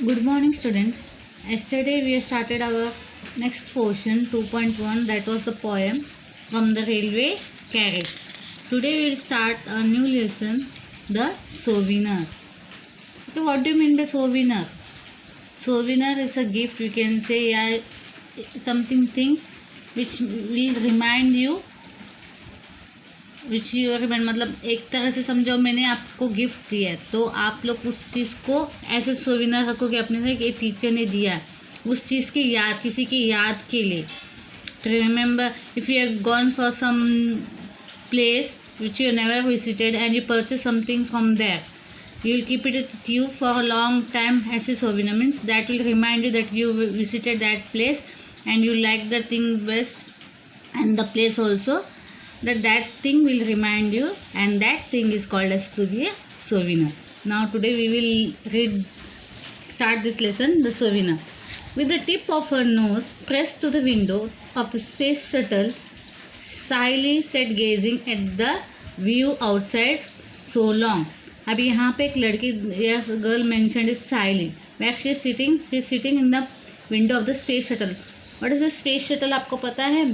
Good morning, student. Yesterday we started our next portion 2.1, that was the poem from the railway carriage. Today we will start a new lesson, the souvenir. Okay, what do you mean by souvenir? Souvenir is a gift, we can say, yeah, something things which will remind you, which you remained मतलब एक तरह से समझो मैंने आपको gift दिया है तो आप लोग उस चीज़ को ऐसे सोविनर रखोगे अपने से कि टीचर ने दिया उस चीज़ की याद, किसी की याद के लिए. To remember if you have gone for some place which you never visited and you purchase something from there, you will keep it with you for a long time as a souvenir. Means that will remind you that you visited that place and you like the thing best, and the place also, that thing will remind you, and that thing is called as to be a souvenir. Now today we will start this lesson, the souvenir. With the tip of her nose pressed to the window of the space shuttle, Sally sat gazing at the view outside so long. अब यहाँ पे एक लड़की या girl mentioned is Saili, where she is sitting in the window of the space shuttle. What is the space shuttle आपको पता है?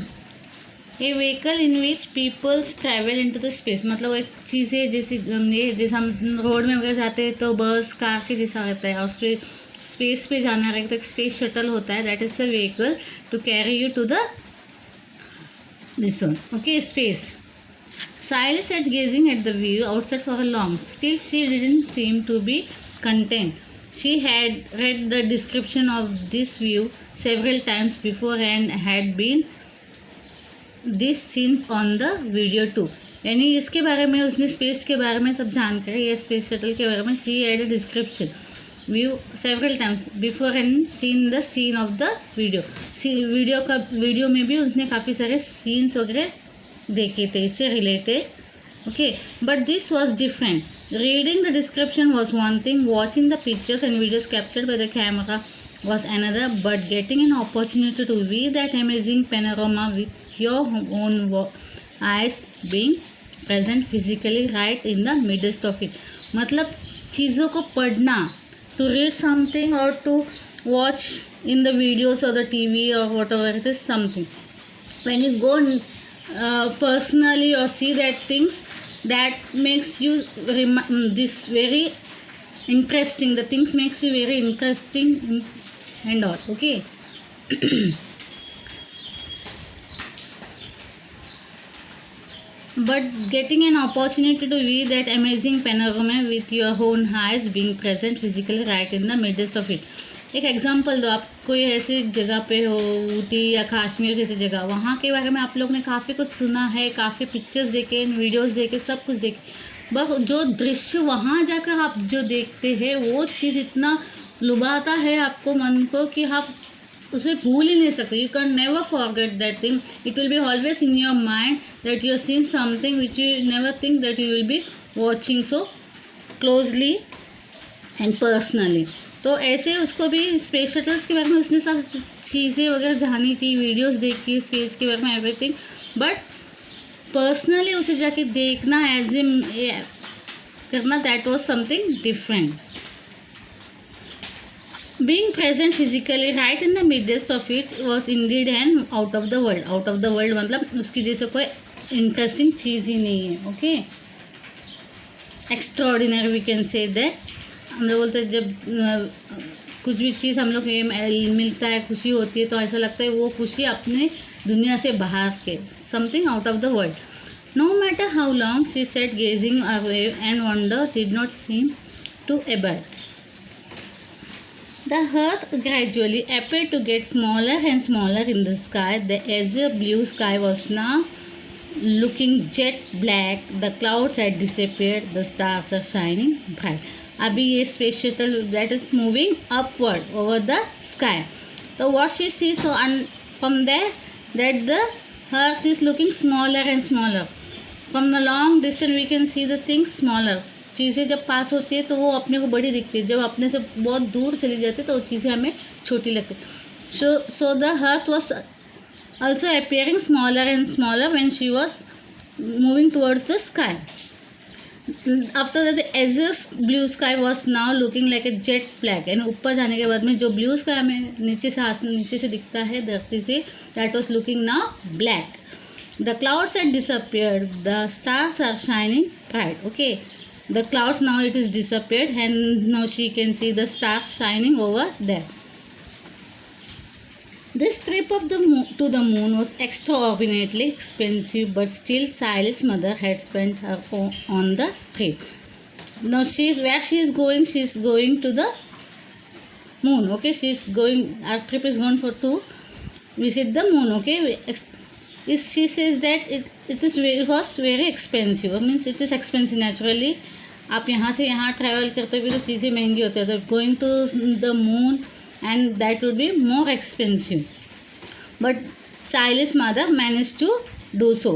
A vehicle in which peoples travel into the space. मतलब एक चीज़ें जैसे हम रोड में अगर जाते हैं तो बस कार के जैसा रहता है, और स्पेस पे जाना रहेगा तो एक स्पेस शटल होता है. That is a vehicle to carry you to the this one. Okay, space. Sally sat gazing at the view outside for a long. Still, she didn't seem to be content. She had read the description of this view several times before and had been this scenes on the video too. यानी इसके बारे में उसने space के बारे में सब जानकारी है, स्पेस शटल के बारे में. She had a description view several times before and seen the scene of the video. Video में भी उसने काफ़ी सारे सीन्स वगैरह देखे थे इससे related. Okay, but this was different. Reading the description was one thing, watching the pictures and videos captured by the camera was another. But getting an opportunity to view that amazing panorama with your own eyes, being present physically right in the midst of it. मतलब चीज़ों को पढ़ना, to read something or to watch in the videos or the TV or whatever it is, something. When you go personally or see that things, that makes you this very interesting. The things makes you very interesting and all. Okay. But getting an opportunity to view that amazing panorama with your own eyes, being present physically right in the midst of it. एक example दो. आप कोई ऐसी जगह पे हो, ऊटी या कश्मीर जैसी जगह, वहाँ के बारे में आप लोग ने काफ़ी कुछ सुना है, काफ़ी पिक्चर्स देखे, वीडियोस देखे, सब कुछ देखे, बस जो दृश्य वहाँ जाकर आप जो देखते हैं वो चीज़ इतना लुभाता है आपको मन को कि आप उसे भूल ही नहीं सकते. You can never forget that thing. It will be always in your mind that you are seeing something which you never think that you will be watching so closely and personally. तो ऐसे उसको भी space shuttles के बारे में उसने सब चीज़ें वगैरह जानी थी, वीडियोस देखी स्पेस के बारे में, एवरीथिंग. बट पर्सनली उसे जाके देखना, एज ए करना, that was something different. Being present physically right in the midst of it was indeed and out of the world. Out of the world मतलब उसकी जैसे कोई इंटरेस्टिंग चीज़ ही नहीं है. Okay, extraordinary we can say that. हम लोग बोलते हैं जब कुछ भी चीज़ हम लोग ये मिलता है, खुशी होती है, तो ऐसा लगता है वो खुशी अपने दुनिया से बाहर के, something out of the world. No matter how long she sat gazing away and wonder did not seem to abide. The earth gradually appeared to get smaller and smaller in the sky. The azure blue sky was now looking jet black. The clouds had disappeared. The stars are shining bright. अभी ये space shuttle that is moving upward over the sky. तो what she sees from there, that the earth is looking smaller and smaller. From the long distance we can see the things smaller. चीज़ें जब पास होती है तो वो अपने को बड़ी दिखती है, जब अपने से बहुत दूर चली जाती है तो वो चीज़ें हमें छोटी लगती है. So the earth was also appearing smaller and smaller when she was moving towards the sky. After that the ages blue sky was now looking like a jet black, and ऊपर जाने के बाद में जो ब्लू स्काई हमें नीचे से दिखता है धरती से, that was looking now black. The clouds had disappeared, the stars are shining bright. Okay, the clouds now it is disappeared, and now she can see the stars shining over there. This trip of to the moon was extraordinarily expensive, but still Sali's mother had spent her on the trip. Now she is going to the moon. Okay, our trip is going to visit the moon. Okay, she says that it was very expensive. Means it is expensive naturally. आप यहाँ से यहाँ travel करते हुए तो चीज़ें महंगी होती है, तो going to the moon and that would be more expensive, but Sali's mother managed to do so.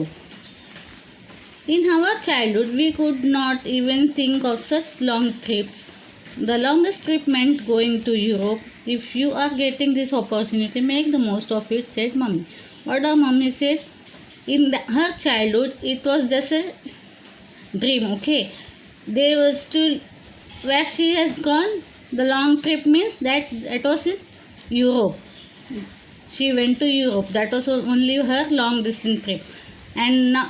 In our childhood we could not even think of such long trips. The longest trip meant going to Europe. If you are getting this opportunity, make the most of it, said Mummy. What our mummy says, her childhood it was just a dream. Okay, they was to where she has gone. The long trip means that it was in Europe. She went to Europe. That was only her long distance trip. And now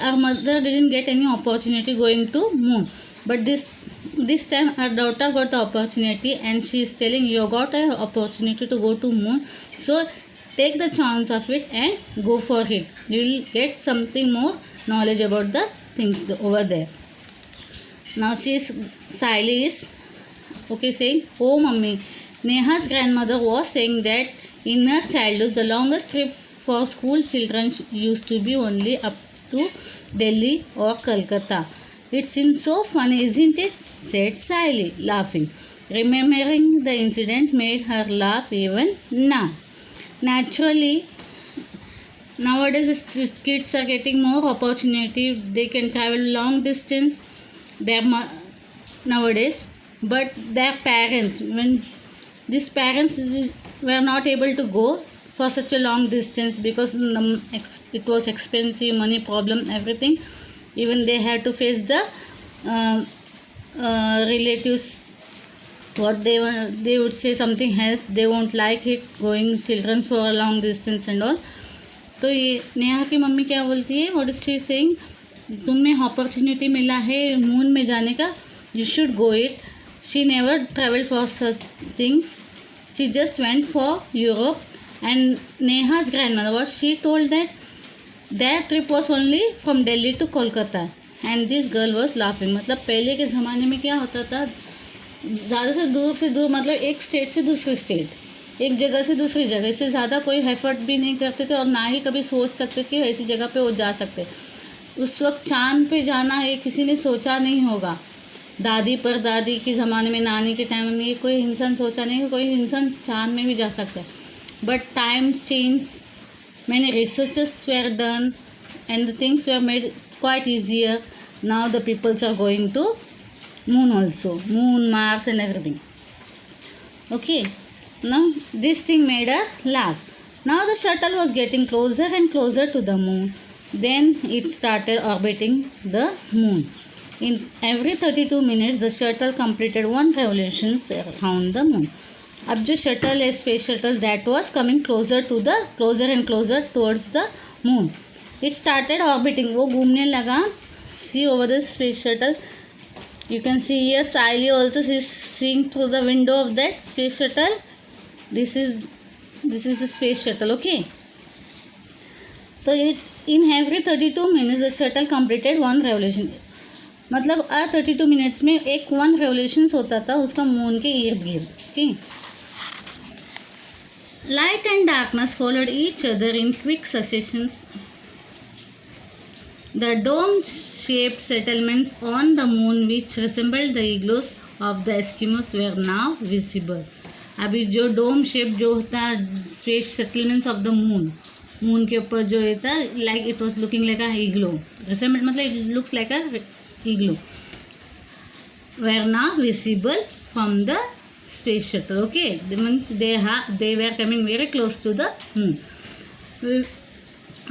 her mother didn't get any opportunity going to moon. But this time her daughter got the opportunity, and she is telling, you got an opportunity to go to moon. So take the chance of it and go for it. You will get something more knowledge about the things over there. Now Sally is saying, oh mummy, Neha's grandmother was saying that in her childhood the longest trip for school children used to be only up to Delhi or Calcutta. It seems so funny, isn't it? Said Sally, laughing. Remembering the incident made her laugh even now. Naturally, nowadays kids are getting more opportunity. They can travel long distance nowadays. But their parents, when these parents were not able to go for such a long distance because it was expensive, money problem, everything. Even they had to face the relatives. What they would say something else. They won't like it going children for a long distance and all. तो ये नेहा की mummy क्या बोलती है, what is she saying, तुम्हें opportunity मिला है moon में जाने का, you should go it. She never traveled for such things. She just went for Europe. And Neha's grandmother, what she told that their trip was only from Delhi to Kolkata. And this girl was laughing. मतलब पहले के ज़माने में क्या होता था, ज़्यादा से दूर मतलब एक स्टेट से दूसरे स्टेट, एक जगह से दूसरी जगह, इससे ज़्यादा कोई एफर्ट भी नहीं करते थे और ना ही कभी सोच सकते कि ऐसी जगह पे वो जा सकते. उस वक्त चांद पे जाना ये किसी ने सोचा नहीं होगा. दादी परदादी के ज़माने में, नानी के टाइम में, कोई इंसान सोचा नहीं कि कोई इंसान चांद में भी जा सकता है. But times change, many researches were done and the things were made quite easier. Now the peoples are going to moon also, moon, Mars and everything. Okay, now this thing made her laugh. Now the shuttle was getting closer and closer to the moon. Then it started orbiting the moon. In every 32 minutes the shuttle completed one revolution around the moon. अब जो shuttle है, space shuttle, that was coming closer and closer towards the moon. It started orbiting, वो घूमने लगा. See over the space shuttle. You can see here Sally also is seeing through the window of that space shuttle. This is the space shuttle. Okay. So in every 32 minutes the shuttle completed one revolution. मतलब 32 minutes में एक one revolution होता था उसका moon के इर्द गिर्द. Okay. Light and darkness followed each other in quick successions. The dome-shaped settlements on the moon, which resembled the igloos of the Eskimos, were now visible. अभी जो डोम शेप जो होता है space settlements of the moon के ऊपर जो होता है, like it was looking like a igloo. Resemble मतलब it looks like a igloo, were now visible from the space shuttle. Okay, that means they were coming very close to the moon.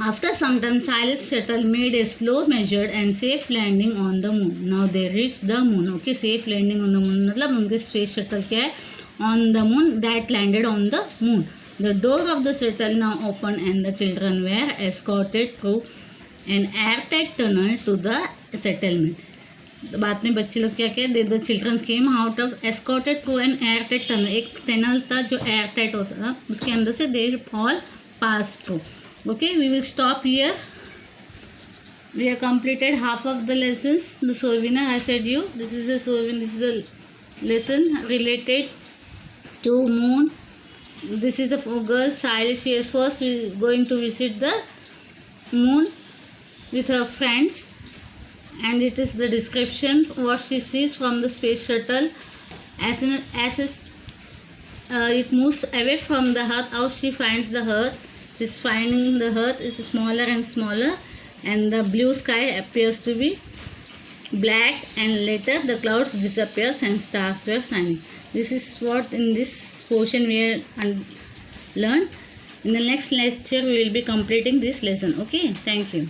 After some time, Silas shuttle made a slow, measured and safe landing on the moon. Now they reached the moon. Okay, safe landing on the moon. मतलब उनके space shuttle क्या है? On the moon, that landed on the moon. The door of the shuttle now opened and the children were escorted through an airtight tunnel to the settlement. बाद में बच्चे लोग क्या कहते the children came out of escorted through an air tight tunnel. एक tunnel था जो air tight होता था, उसके अंदर से they all pass through. Okay, we will stop here. We have completed half of the lessons. The souvenir I said you. This is a souvenir. This is a lesson related to moon. This is the girl Silas. She is first going to visit the moon with her friends, and it is the description what she sees from the space shuttle. As soon as it moves away from the earth, how she finds the earth. She's finding the earth is smaller and smaller, and the blue sky appears to be black, and later the clouds disappears and stars were shining. This is what in this portion we are learned. In the next lecture we will be completing this lesson. Okay, thank you.